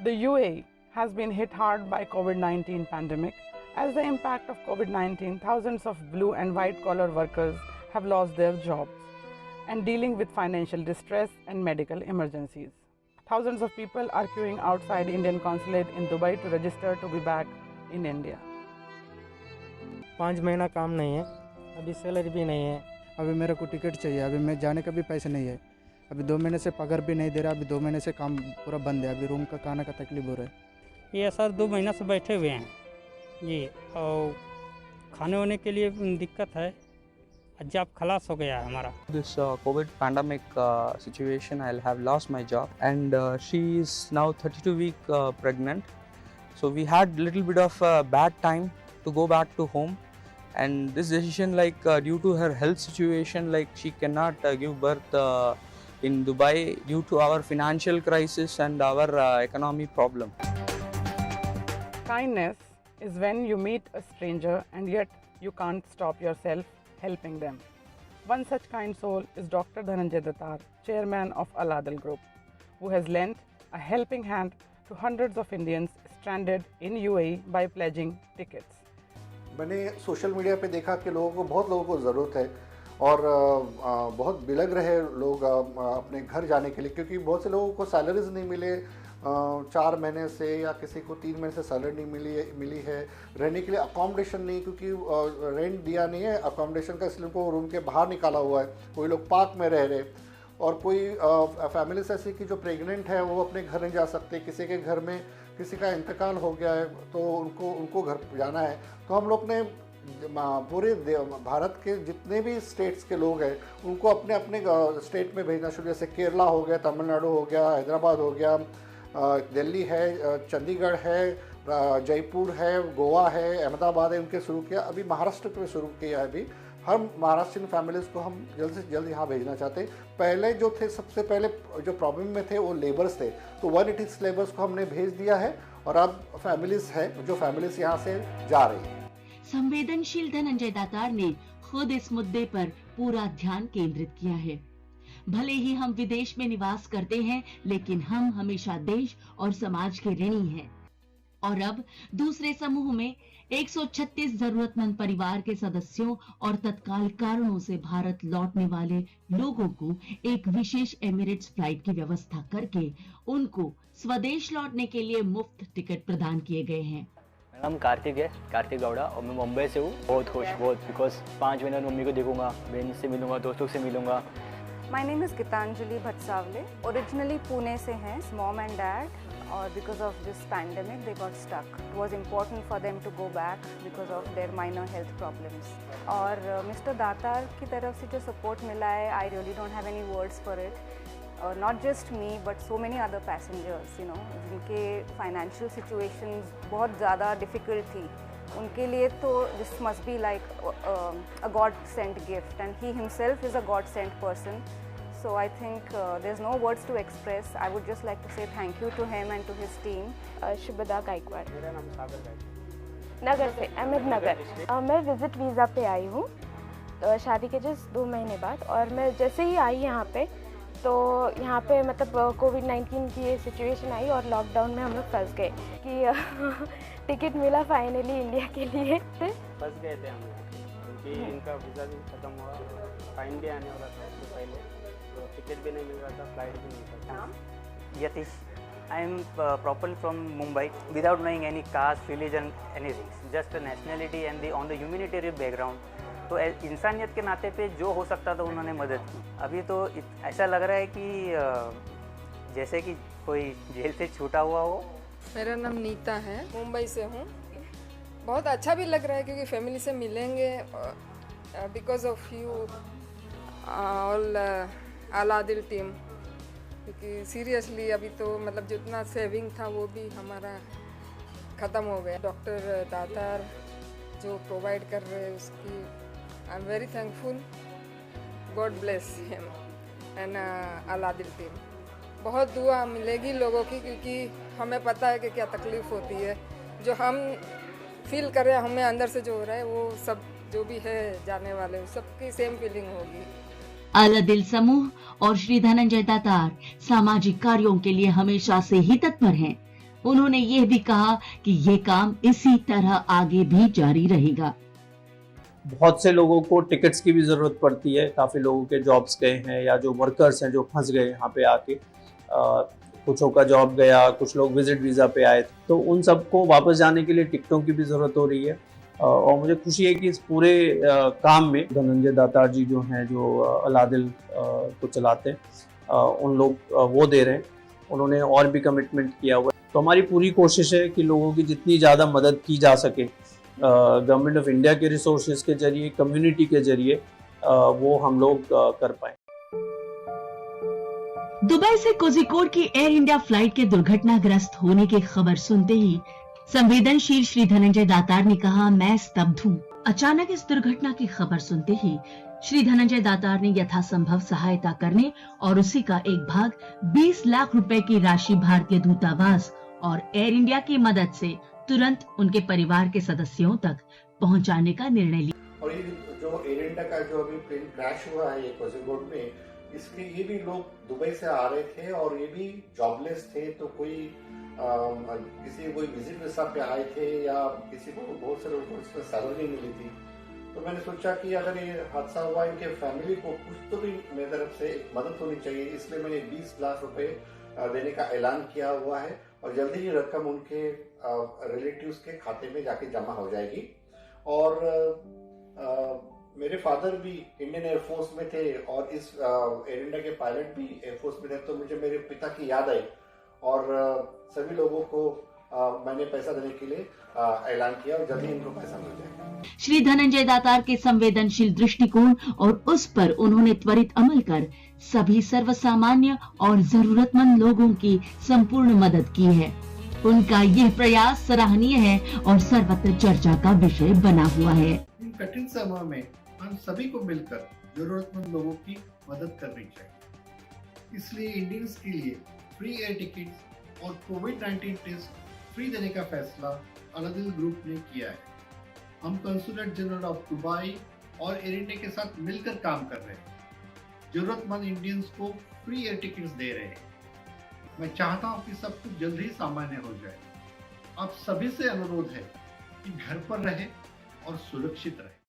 The UAE has been hit hard by COVID-19 pandemic. As the impact of COVID-19, thousands of blue and white collar workers have lost their jobs and dealing with financial distress and medical emergencies. Thousands of people are queuing outside Indian consulate in Dubai to register to be back in India. 5 महीना काम नहीं है, अभी salary भी नहीं है। अभी मेरे को टिकट चाहिए, अभी मैं जाने का भी पैसे नहीं है, अभी 2 महीने से पगार भी नहीं दे रहा, अभी 2 महीने से काम पूरा बंद है, अभी रूम का खाने का तकलीफ हो रहा है। ये सर 2 महीना से बैठे हुए हैं जी, और खाने होने के लिए दिक्कत है, जॉब खलास हो गया है हमारा। This COVID pandemic situation, I'll have lost my job, and she is now 32-week pregnant. So we had little bit of bad time to go back to home, and this decision, like due to her health situation, like she cannot give birth in Dubai due to our financial crisis and our economy problem. Kindness is when you meet a stranger and yet you can't stop yourself helping them. One such kind soul is Dr. Dhananjay Datar, chairman of Al-Adil Group, who has lent a helping hand to hundreds of Indians stranded in UAE by pledging tickets. मैंने social media पे देखा कि बहुत लोगों को ज़रूरत है और बहुत बिलग रहे लोग अपने घर जाने के लिए, क्योंकि बहुत से लोगों को सैलरीज नहीं मिले 4 महीने से, या किसी को 3 महीने से सैलरी नहीं मिली है, रहने के लिए अकोमोडेशन नहीं, क्योंकि रेंट दिया नहीं है अकोमोडेशन का, इसलिए उनको रूम के बाहर निकाला हुआ है। कोई लोग पार्क में रह रहे, और कोई फैमिलीज ऐसी की जो प्रेग्नेंट है वो अपने घर नहीं जा सकते, किसी के घर में किसी का इंतकाल हो गया है तो उनको घर जाना है। तो हम लोग ने पूरे भारत के जितने भी स्टेट्स के लोग हैं उनको अपने अपने स्टेट में भेजना शुरू, जैसे केरला हो गया, तमिलनाडु हो गया, हैदराबाद हो गया, दिल्ली है, चंडीगढ़ है, जयपुर है, गोवा है, अहमदाबाद है, उनके शुरू किया। अभी महाराष्ट्र में शुरू किया है। अभी हम महाराष्ट्रियन फैमिलीज़ को हम जल्द से जल्द यहाँ भेजना चाहते हैं। पहले जो थे, सबसे पहले जो प्रॉब्लम में थे वो लेबर्स थे, तो 186 लेबर्स को हमने भेज दिया है और अब फैमिलीज़ है जो फैमिलीज़ यहाँ से जा रही है। संवेदनशील धनंजय दातार ने खुद इस मुद्दे पर पूरा ध्यान केंद्रित किया है। भले ही हम विदेश में निवास करते हैं, लेकिन हम हमेशा देश और समाज के ऋणी हैं। और अब दूसरे समूह में 136 जरूरतमंद परिवार के सदस्यों और तत्काल कारणों से भारत लौटने वाले लोगों को एक विशेष एमिरेट्स फ्लाइट की व्यवस्था करके उनको स्वदेश लौटने के लिए मुफ्त टिकट प्रदान किए गए हैं। मेरा नाम कार्तिक है, कार्तिक गौड़ा, और मैं मुंबई से हूँ। बहुत खुश, बहुत, बिकॉज 5 महीने मम्मी को देखूंगा, बहन से मिलूंगा, दोस्तों से मिलूंगा। My name is Gitanjali Bhatsavle. Originally Pune से हैं, mom and dad, और because of this pandemic they got stuck. It was important for them to go back because of their minor health problems. और Mr. दातार की तरफ से जो support मिला है, I really don't have any words for it. Not just me, but so many other passengers, you know, जिनके financial situations बहुत ज़्यादा difficult थी, उनके लिए तो this must be like a God sent gift, and he himself is a God sent person. So I think there's no words to express. I would just like to say thank you to him and to his team. Shubhada Gaekwad, मेरा नाम सागर गायकवाड़, नगर से, अहमदनगर। मैं visit visa पे आई हूँ शादी के just 2 महीने बाद, और मैं जैसे ही आई यहाँ पे तो यहाँ पे मतलब कोविड-19 की ये सिचुएशन आई और लॉकडाउन में हम लोग फंस गए कि टिकट मिला फाइनली इंडिया के लिए। फंस गए थे हम लोग क्योंकि इनका वीज़ा भी खत्म हुआ, फाइन भी आने वाला था उससे पहले, तो टिकट भी नहीं मिल रहा था, फ्लाइट भी नहीं था। Yatish, I am properly from Mumbai, without knowing any caste, religion, anything, just a nationality and on the humanitarian background. तो इंसानियत के नाते पे जो हो सकता था उन्होंने मदद की। अभी तो ऐसा लग रहा है कि जैसे कि कोई जेल से छूटा हुआ हो। मेरा नाम नीता है, मुंबई से हूँ। बहुत अच्छा भी लग रहा है क्योंकि फैमिली से मिलेंगे, because of you all Aladil team, क्योंकि सीरियसली अभी तो मतलब जितना सेविंग था वो भी हमारा ख़त्म हो गया। डॉक्टर दातार जो प्रोवाइड कर रहे हैं उसकी I am very thankful. God bless him and Aladil team. बहुत दुआ मिलेगी लोगों की, क्योंकि हमें पता है कि क्या तकलीफ़ होती है, जो हम फील कर रहे हैं, हमें अंदर से जो हो रहा है वो सब जो भी है जाने वाले सबकी सेम फीलिंग होगी। अल-आदिल समूह और श्री धनंजय दातार सामाजिक कार्यों के लिए हमेशा से ही तत्पर हैं। उन्होंने यह भी कहा कि ये काम इसी तरह आगे भी जारी रहेगा। बहुत से लोगों को टिकट्स की भी ज़रूरत पड़ती है, काफ़ी लोगों के जॉब्स गए हैं या जो वर्कर्स हैं जो फंस गए यहाँ पे आके, कुछों का जॉब गया, कुछ लोग विजिट वीज़ा पे आए, तो उन सबको वापस जाने के लिए टिकटों की भी ज़रूरत हो रही है। और मुझे खुशी है कि इस पूरे काम में धनंजय दातार जी जो हैं, जो अलादिल को चलाते हैं, उन लोग वो दे रहे हैं, उन्होंने और भी कमिटमेंट किया हुआ है। तो हमारी पूरी कोशिश है कि लोगों की जितनी ज़्यादा मदद की जा सके गवर्नमेंट ऑफ इंडिया के रिसोर्सेज के जरिए, कम्युनिटी के जरिए, वो हम लोग कर पाए। दुबई से कोझिकोड की एयर इंडिया फ्लाइट के दुर्घटनाग्रस्त होने की खबर सुनते ही संवेदनशील श्री धनंजय दातार ने कहा, मैं स्तब्ध हूँ। अचानक इस दुर्घटना की खबर सुनते ही श्री धनंजय दातार ने यथासंभव सहायता करने और उसी का एक भाग 20 लाख रुपए की राशि भारतीय दूतावास और एयर इंडिया की मदद से तुरंत उनके परिवार के सदस्यों तक पहुंचाने का निर्णय लिया। और ये जो एयर इंडिया का जो अभी प्लेन क्रैश हुआ है ये कोझिकोड में, इसके ये भी लोग दुबई से आ रहे थे और ये भी जॉबलेस थे, तो किसी कोई विजिट वीजा पे आए थे या किसी को बहुत से लोगों को इसमें सैलरी मिली थी। तो मैंने सोचा कि अगर ये हादसा हुआ, इनके फैमिली को कुछ तो भी मेरी तरफ से एक मदद होनी चाहिए, इसलिए मैंने 20 लाख रुपए देने का ऐलान किया हुआ है और जल्दी ही रकम उनके रिलेटिव्स के खाते में जाके जमा हो जाएगी। और मेरे फादर भी इंडियन एयरफोर्स में थे और इस एयर इंडिया के पायलट भी एयरफोर्स में थे, तो मुझे मेरे पिता की याद आई और सभी लोगों को मैंने पैसा देने के लिए ऐलान किया और जल्दी इनको पैसा मिल जाएगा। श्री धनंजय दातार के संवेदनशील दृष्टिकोण और उस पर उन्होंने त्वरित अमल कर सभी सर्वसामान्य और जरूरतमंद लोगों की संपूर्ण मदद की है। उनका यह प्रयास सराहनीय है और सर्वत्र चर्चा का विषय बना हुआ है। इन कठिन समय में हम सभी को मिलकर जरूरतमंद लोगों की मदद करनी चाहिए। इसलिए इंडियंस के लिए फ्री एयर टिकट्स और कोविड-19 टेस्ट फ्री देने का फैसला अलादिल ग्रुप ने किया है। हम कंसुलेट जनरल ऑफ दुबई और एयर इंडिया के साथ मिलकर काम कर रहे हैं, जरूरतमंद इंडियंस को फ्री एयर टिकट्स दे रहे हैं। मैं चाहता हूं कि सब कुछ जल्द ही सामान्य हो जाए। आप सभी से अनुरोध है कि घर पर रहें और सुरक्षित रहें।